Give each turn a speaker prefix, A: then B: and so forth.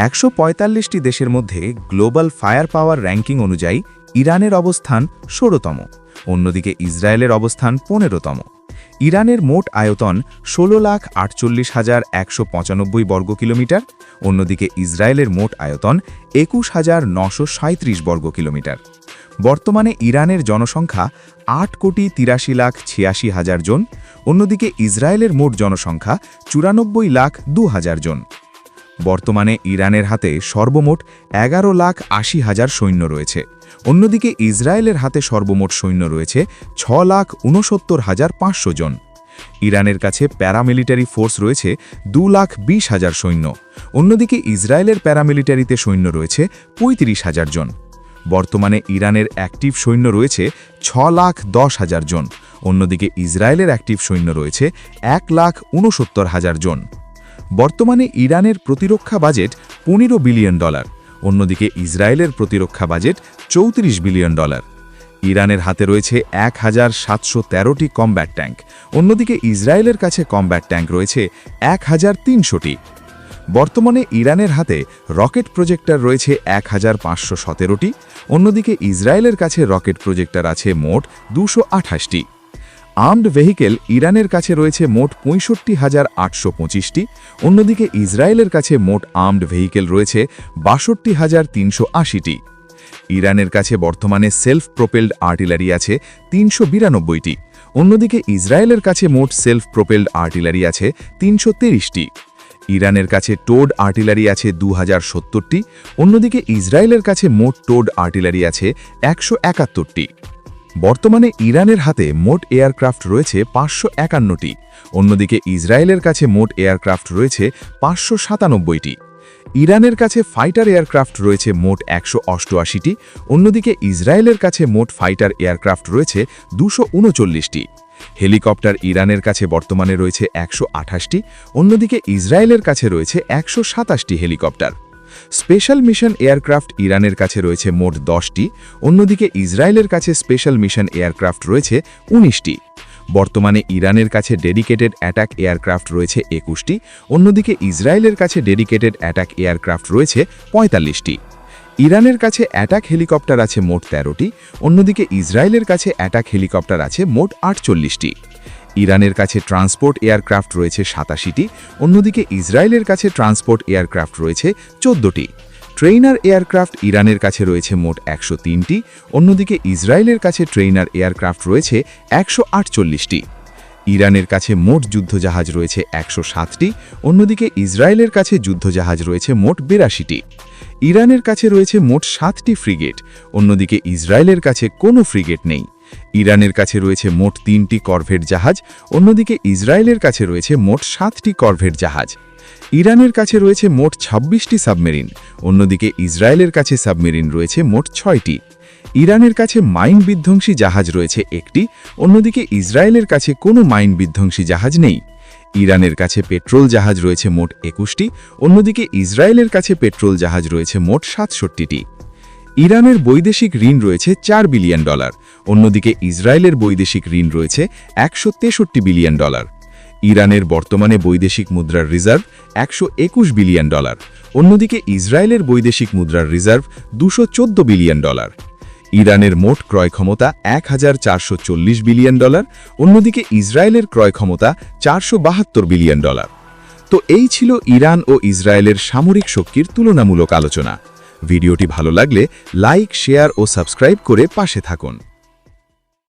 A: 145টি দেশের মধ্যে global fire পাওয়ার ranking অনুযায়ী ইরানের অবস্থান 16তম, অন্যদিকে ইসরায়েলের অবস্থান 15তম। ইরানের মোট আয়তন 16,48,195 বর্গ কিলোমিটার, অন্যদিকে ইসরায়েলের মোট আয়তন 21,937 বর্গ কিলোমিটার। বর্তমানে ইরানের জনসংখ্যা 8,83,86,000 জন, অন্যদিকে ইসরায়েলের মোট জনসংখ্যা 94,02,000 জন। বর্তমানে ইরানের হাতে সর্বমোট 11,80,000 সৈন্য রয়েছে, অন্যদিকে ইসরায়েলের হাতে সর্বমোট সৈন্য রয়েছে 6,69,500 জন। ইরানের কাছে প্যারামিলিটারি ফোর্স রয়েছে 2,20,000 সৈন্য, অন্যদিকে ইসরায়েলের প্যারামিলিটারিতে সৈন্য রয়েছে 35,000 জন। বর্তমানে ইরানের অ্যাক্টিভ সৈন্য রয়েছে 6,10,000 জন, অন্যদিকে ইসরায়েলের অ্যাক্টিভ সৈন্য রয়েছে 1,69,000 জন। বর্তমানে ইরানের প্রতিরক্ষা বাজেট $15 বিলিয়ন, অন্যদিকে ইসরায়েলের প্রতিরক্ষা বাজেট $34 বিলিয়ন। ইরানের হাতে রয়েছে 1,713টি কমব্যাট ট্যাঙ্ক, অন্যদিকে ইসরায়েলের কাছে কমব্যাট ট্যাঙ্ক রয়েছে 1,300টি। বর্তমানে ইরানের হাতে রকেট প্রজেক্টর রয়েছে 1,517টি, অন্যদিকে ইসরায়েলের কাছে রকেট প্রজেক্টর আছে মোট 228টি। আর্মড ভেহিকেল ইরানের কাছে রয়েছে মোট 65,825টি, অন্যদিকে ইসরায়েলের কাছে মোট আর্মড ভেহিকেল রয়েছে 62,380টি। ইরানের কাছে বর্তমানে সেলফ প্রোপেলড আর্টিলারি আছে 392টি, অন্যদিকে ইসরায়েলের কাছে মোট সেলফ প্রোপেলড আর্টিলারি আছে 330টি। ইরানের কাছে টোড আর্টিলারি আছে 2070টি, অন্যদিকে ইসরায়েলের কাছে মোট টোড আর্টিলারি আছে 171টি। বর্তমানে ইরানের হাতে মোট এয়ারক্রাফট রয়েছে 551টি, অন্যদিকে ইসরায়েলের কাছে মোট এয়ারক্রাফট রয়েছে 597টি। ইরানের কাছে ফাইটার এয়ারক্রাফট রয়েছে মোট 188টি, অন্যদিকে ইসরায়েলের কাছে মোট ফাইটার এয়ারক্রাফট রয়েছে 239টি। হেলিকপ্টার ইরানের কাছে বর্তমানে রয়েছে 128টি, অন্যদিকে ইসরায়েলের কাছে রয়েছে 127টি হেলিকপ্টার। স্পেশাল মিশন এয়ারক্রাফট ইরানের কাছে রয়েছে মোট 10টি, অন্যদিকে ইসরায়েলের কাছে স্পেশাল মিশন এয়ারক্রাফট রয়েছে 19টি। বর্তমানে ইরানের কাছে ডেডিকেটেড অ্যাটাক এয়ারক্রাফট রয়েছে 21টি, অন্যদিকে ইসরায়েলের কাছে ডেডিকেটেড অ্যাটাক এয়ারক্রাফট রয়েছে 45টি। ইরানের কাছে অ্যাটাক হেলিকপ্টার আছে মোট 13টি, অন্যদিকে ইসরায়েলের কাছে অ্যাটাক হেলিকপ্টার আছে মোট 48টি। ইরানের কাছে ট্রান্সপোর্ট এয়ারক্রাফট রয়েছে 87টি, অন্যদিকে ইসরায়েলের কাছে ট্রান্সপোর্ট এয়ারক্রাফট রয়েছে 14টি। ট্রেইনার এয়ারক্রাফট ইরানের কাছে রয়েছে মোট 103টি, অন্যদিকে ইসরায়েলের কাছে ট্রেইনার এয়ারক্রাফট রয়েছে 148টি। ইরানের কাছে মোট যুদ্ধজাহাজ রয়েছে 107টি, অন্যদিকে ইসরায়েলের কাছে যুদ্ধজাহাজ রয়েছে মোট 82টি। ইরানের কাছে রয়েছে মোট 7টি ফ্রিগেট, অন্যদিকে ইসরায়েলের কাছে কোনো ফ্রিগেট নেই। ইরানের কাছে রয়েছে মোট 3টি করভেট জাহাজ, অন্যদিকে ইসরায়েলের কাছে রয়েছে মোট 7টি করভেট জাহাজ। ইরানের কাছে রয়েছে মোট 26টি সাবমেরিন, অন্যদিকে ইসরায়েলের কাছে সাবমেরিন রয়েছে মোট 6টি। ইরানের কাছে মাইন বিধ্বংসী জাহাজ রয়েছে 1টি, অন্যদিকে ইসরায়েলের কাছে কোনো মাইন বিধ্বংসী জাহাজ নেই। ইরানের কাছে পেট্রোল জাহাজ রয়েছে মোট 21টি, অন্যদিকে ইসরায়েলের কাছে পেট্রোল জাহাজ রয়েছে মোট 67টি। ইরানের বৈদেশিক ঋণ রয়েছে $4 বিলিয়ন, অন্যদিকে ইসরায়েলের বৈদেশিক ঋণ রয়েছে $163 বিলিয়ন। ইরানের বর্তমানে বৈদেশিক মুদ্রার রিজার্ভ $121 বিলিয়ন, অন্যদিকে ইসরায়েলের বৈদেশিক মুদ্রার রিজার্ভ $214 বিলিয়ন। ইরানের মোট ক্রয় ক্ষমতা $1,440 বিলিয়ন, অন্যদিকে ইসরায়েলের ক্রয় ক্ষমতা $472 বিলিয়ন। তো এই ছিল ইরান ও ইসরায়েলের সামরিক শক্তির তুলনামূলক আলোচনা। ভিডিওটি ভালো লাগলে লাইক, শেয়ার ও সাবস্ক্রাইব করে পাশে থাকুন।